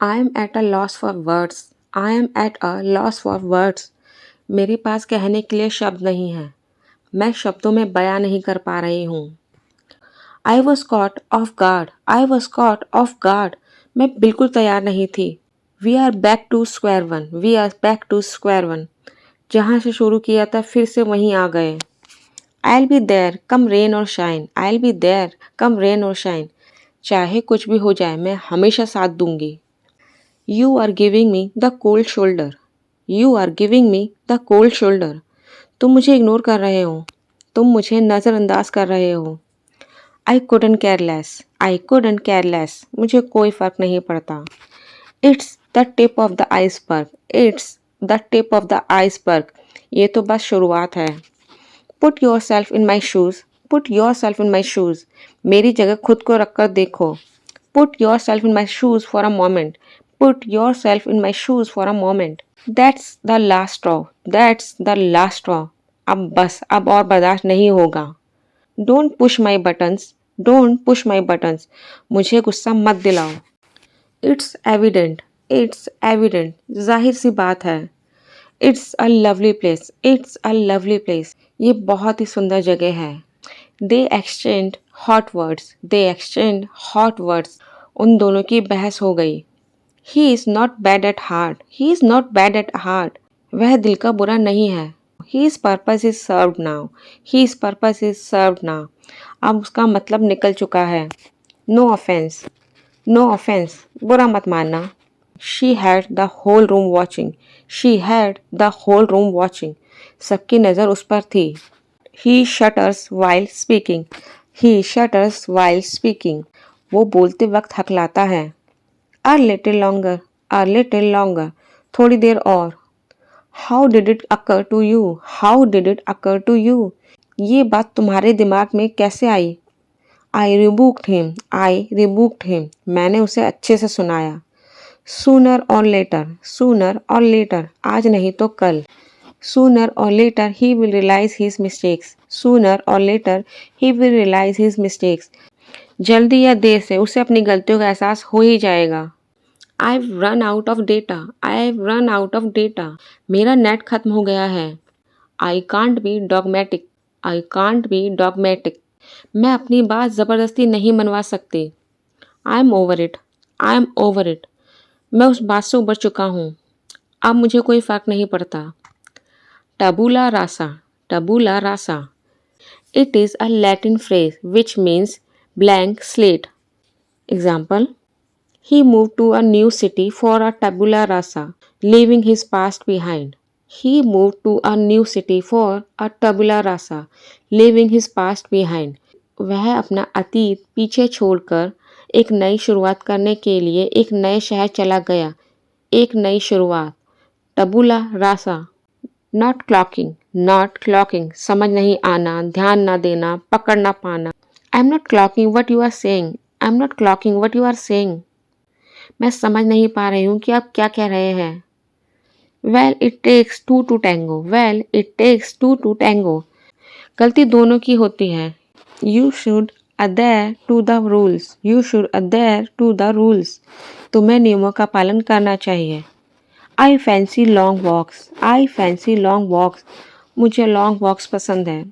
I am at a loss for words. I am at a loss for words. मेरे पास कहने के लिए शब्द नहीं है। मैं शब्दों में बयां नहीं कर पा रही हूँ। I was caught off guard. I was caught off guard. मैं बिल्कुल तैयार नहीं थी। We are back to square one. We are back to square one. जहाँ से शुरू किया था फिर से वहीं आ गए। I'll be there come rain or shine. I'll be there come rain or shine. चाहे कुछ भी हो जाए मैं हमेशा साथ दूंगी। You are giving me the cold shoulder. You are giving me the cold shoulder. तुम मुझे इग्नोर कर रहे हो। तुम मुझे नज़रअंदाज कर रहे हो। I couldn't care less. I couldn't care less. मुझे कोई फ़र्क नहीं पड़ता। It's the tip of the iceberg. It's the tip of the iceberg. ये तो बस शुरुआत है। Put your self in my shoes. Put your self in my shoes. मेरी जगह खुद को रख कर देखो। Put your self in my shoes for a moment. Put your self in my shoes for a moment. That's the last straw. That's the last straw. अब बस, अब और बर्दाश्त नहीं होगा। Don't push my buttons. Don't push my buttons. मुझे गुस्सा मत दिलाओ। It's evident. It's evident. जाहिर सी बात है। It's a lovely place. It's a lovely place. ये बहुत ही सुंदर जगह है। दे एक्सचेंज हॉट वर्ड्स। दे एक्सचेंज हॉट वर्ड्स। उन दोनों की बहस हो गई। ही is not bad at heart. He is not bad at heart. वह दिल का बुरा नहीं है। His purpose is served now. His purpose is served now. अब उसका मतलब निकल चुका है। No offence. No offence. बुरा मत मानना। She had the whole room watching. She had the whole room watching. सबकी नज़र उस पर थी। He stutters while speaking. He stutters while speaking. वो बोलते वक्त हकलाता है। A little longer. A little longer. थोड़ी देर और। How did it occur to you. How did it occur to you. ये बात तुम्हारे दिमाग में कैसे आई। आई रिबुक्ड हिम। आई रिबुक्ड हिम। मैंने उसे अच्छे से सुनाया। Sooner or letter. Sooner or letter. आज नहीं तो कल। Sooner or later he will realise his mistakes. Sooner or later he will realise his mistakes. जल्दी या देर से उसे अपनी गलतियों का एहसास हो ही जाएगा। I run out of data. I run out of data. मेरा नेट खत्म हो गया है। I can't be dogmatic. I can't be dogmatic. मैं अपनी बात ज़बरदस्ती नहीं मनवा सकती। I am over it. I am over it. मैं उस बात से उबर चुका हूँ। अब मुझे कोई फ़र्क नहीं पड़ता। Tabula rasa. Tabula rasa. It is a Latin phrase which means blank slate. Example. He moved to a new city for a tabula rasa, leaving his past behind. He moved to a new city for a tabula rasa, leaving his past behind. वह अपना अतीत पीछे छोड़कर एक नई शुरुआत करने के लिए एक नए शहर चला गया। एक नई शुरुआत। Tabula rasa. Not clocking. Not clocking. समझ नहीं आना, ध्यान ना देना, पकड़ ना पाना। I am not clocking what you are saying. I am not clocking what you are saying. मैं समझ नहीं पा रही हूँ कि आप क्या कह रहे हैं। Well it takes two to tango. Well it takes two to tango. गलती दोनों की होती है। You should adhere to the rules. You should adhere to the rules. तुम्हें नियमों का पालन करना चाहिए। I fancy long walks. I fancy long walks. मुझे लॉन्ग वॉक्स पसंद है।